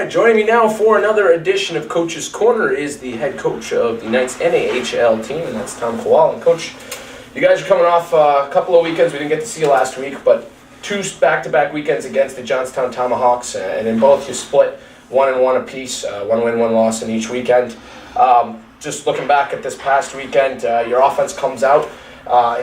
right, joining me now for another edition of Coach's Corner is the head coach of the Knights NAHL team, and that's Tom Kowal. And Coach, you guys are coming off a couple of weekends. We didn't get to see you last week, but two back-to-back weekends against the Johnstown Tomahawks, and in both you split 1-1 apiece, 1 win, 1 loss in each weekend. Just looking back at this past weekend, your offense comes out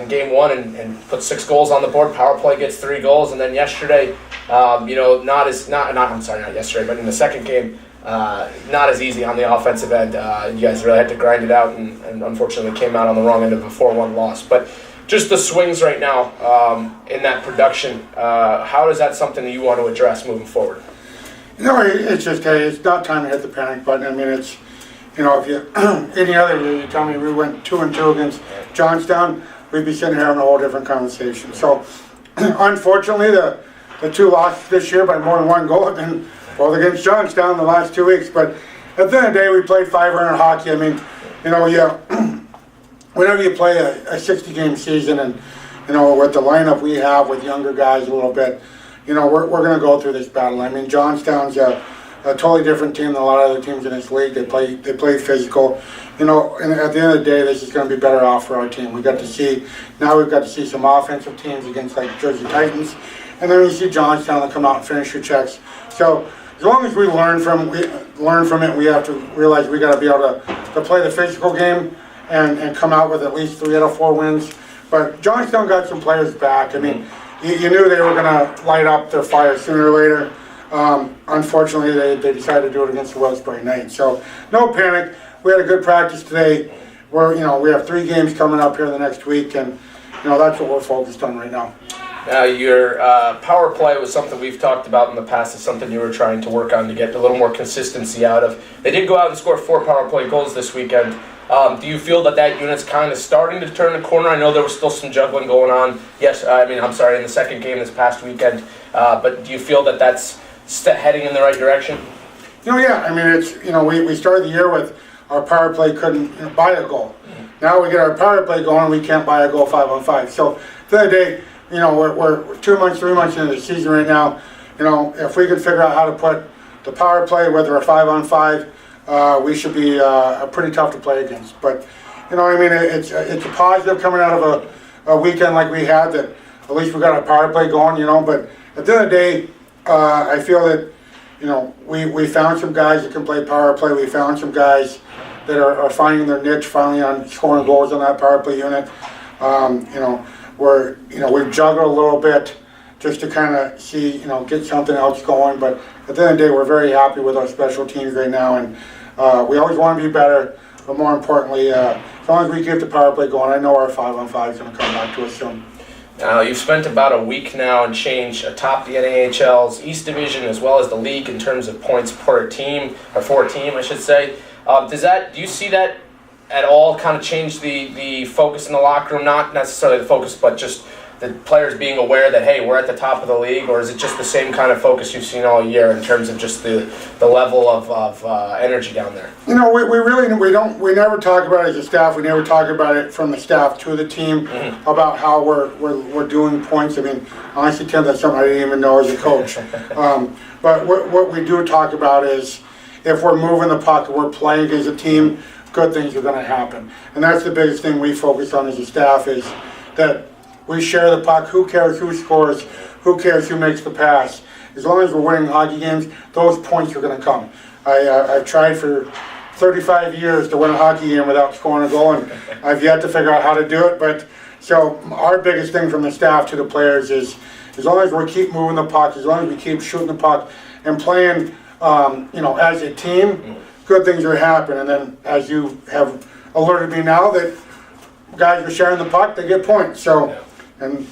in game one and puts 6 goals on the board. Power play gets 3 goals, and then yesterday, not yesterday, but in the second game, not as easy on the offensive end. You guys really had to grind it out, and unfortunately came out on the wrong end of a 4-1 loss. But just the swings right now in that production, how is that something that you want to address moving forward? It's just, hey, it's not time to hit the panic button. I mean, it's, if you any other year, you tell me we went 2-2 against Johnstown, we'd be sitting here having a whole different conversation. So, unfortunately, the 2 losses this year by more than 1 goal have been both against Johnstown the last 2 weeks. But at the end of the day, we played 500 hockey. I mean, whenever you play a 60-game season and, with the lineup we have with younger guys a little bit, we're going to go through this battle. I mean, Johnstown's a totally different team than a lot of other teams in this league. They play physical. And at the end of the day, this is going to be better off for our team. We've got to see some offensive teams against like Jersey Titans, and then we see Johnstown that come out and finish your checks. So as long as we learn from it, we have to realize we got to be able to play the physical game and come out with at least 3 out of 4 wins. But Johnstown got some players back. I mean, you knew they were going to light up their fire sooner or later. Unfortunately, they decided to do it against the Wilkes-Barre Knights. So no panic. We had a good practice today. We have 3 games coming up here the next week, and that's what we're focused on right now. Now, your power play was something we've talked about in the past. It's something you were trying to work on to get a little more consistency out of. They did go out and score 4 power play goals this weekend. Do you feel that unit's kind of starting to turn the corner? I know there was still some juggling going on. In the second game this past weekend. But do you feel that that's heading in the right direction? Yeah. I mean, it's we started the year with our power play couldn't buy a goal. Now we get our power play going, we can't buy a goal 5-on-5. So at the end of the day, we're 2 months, 3 months into the season right now. If we can figure out how to put the power play, whether a 5-on-5, we should be pretty tough to play against. But it's a positive coming out of a weekend like we had, that at least we got our power play going. But at the end of the day, I feel that we found some guys that can play power play. We found some guys that are finding their niche finally on scoring goals on that power play unit. We've juggled a little bit just to kind of see, get something else going. But at the end of the day, we're very happy with our special teams right now, and we always want to be better. But more importantly, as long as we keep the power play going, I know our 5-on-5 is going to come back to us soon. Now, you've spent about a week now and change atop the NAHL's East Division as well as the league in terms of points per team, or for a team, I should say. Do you see that at all kind of change the focus in the locker room? Not necessarily the focus, but just the players being aware that, hey, we're at the top of the league, or is it just the same kind of focus you've seen all year in terms of just the level of energy down there? We never talk about it as a staff. We never talk about it from the staff to the team about how we're doing points. I mean, honestly, Tim, that's something I didn't even know as a coach. But what we do talk about is if we're moving the puck, we're playing as a team, good things are going to happen. And that's the biggest thing we focus on as a staff, is that we share the puck. Who cares who scores? Who cares who makes the pass? As long as we're winning hockey games, those points are going to come. I've tried for 35 years to win a hockey game without scoring a goal, and I've yet to figure out how to do it. But so our biggest thing from the staff to the players is, as long as we keep moving the puck, as long as we keep shooting the puck and playing, as a team, good things are happening. And then, as you have alerted me now, that guys are sharing the puck, they get points. So, and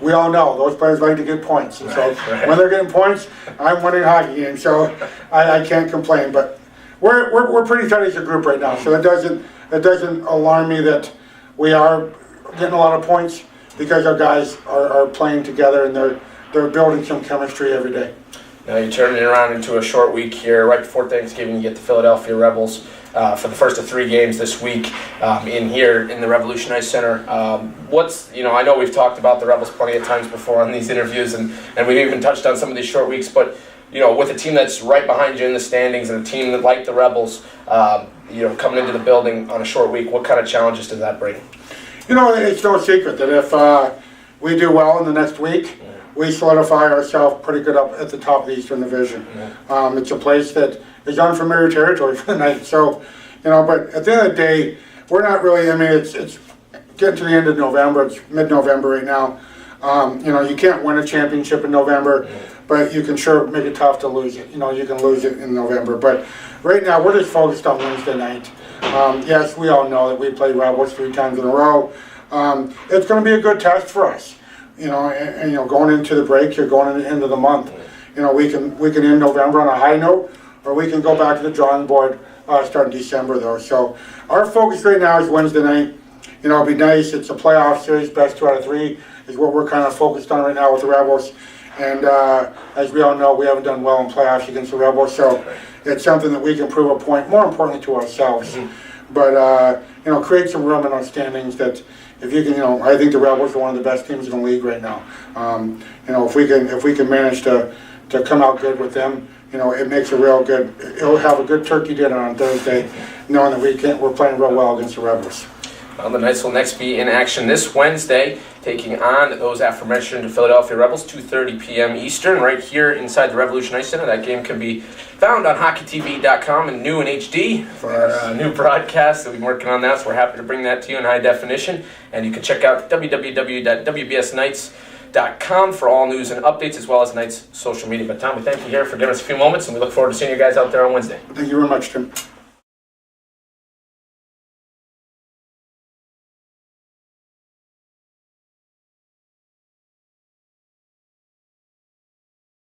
we all know those players like to get points. And so when they're getting points, I'm winning hockey games. So I can't complain. But we're pretty tight as a group right now. So it doesn't alarm me that we are getting a lot of points, because our guys are playing together and they're building some chemistry every day. Now you're turning it around into a short week here. Right before Thanksgiving, you get the Philadelphia Rebels for the first of 3 games this week in the Revolution Ice Center. I know we've talked about the Rebels plenty of times before on these interviews, and we've even touched on some of these short weeks, but with a team that's right behind you in the standings and a team that like the Rebels, coming into the building on a short week, what kind of challenges does that bring? It's no secret that if we do well in the next week, we solidify ourselves pretty good up at the top of the Eastern Division. It's a place that is unfamiliar territory for the Knights. So, but at the end of the day, we're not really, it's getting to the end of November, it's mid-November right now. You can't win a championship in November, but you can sure make it tough to lose it. You can lose it in November. But right now, we're just focused on Wednesday night. Yes, we all know that we played Rebels 3 times in a row. It's going to be a good test for us. And going into the break, you're going into the end of the month. We can end November on a high note, or we can go back to the drawing board starting December, though. So our focus right now is Wednesday night. It'll be nice. It's a playoff series, best 2 out of 3 is what we're kind of focused on right now with the Rebels. And as we all know, we haven't done well in playoffs against the Rebels, so it's something that we can prove a point, more importantly to ourselves. But create some room in our standings that if you can, I think the Rebels are one of the best teams in the league right now. If we can manage to come out good with them, it makes a real good. It'll have a good turkey dinner on Thursday, knowing that we're playing real well against the Rebels. Well, the Knights will next be in action this Wednesday, taking on those aforementioned Philadelphia Rebels, 2:30 p.m. Eastern, right here inside the Revolution Ice Center. That game can be found on hockeytv.com and new in HD for our new broadcast. We've been working on that, so we're happy to bring that to you in high definition. And you can check out www.wbsknights.com for all news and updates, as well as Knights social media. But Tom, we thank you here for giving us a few moments, and we look forward to seeing you guys out there on Wednesday. Thank you very much, Tim.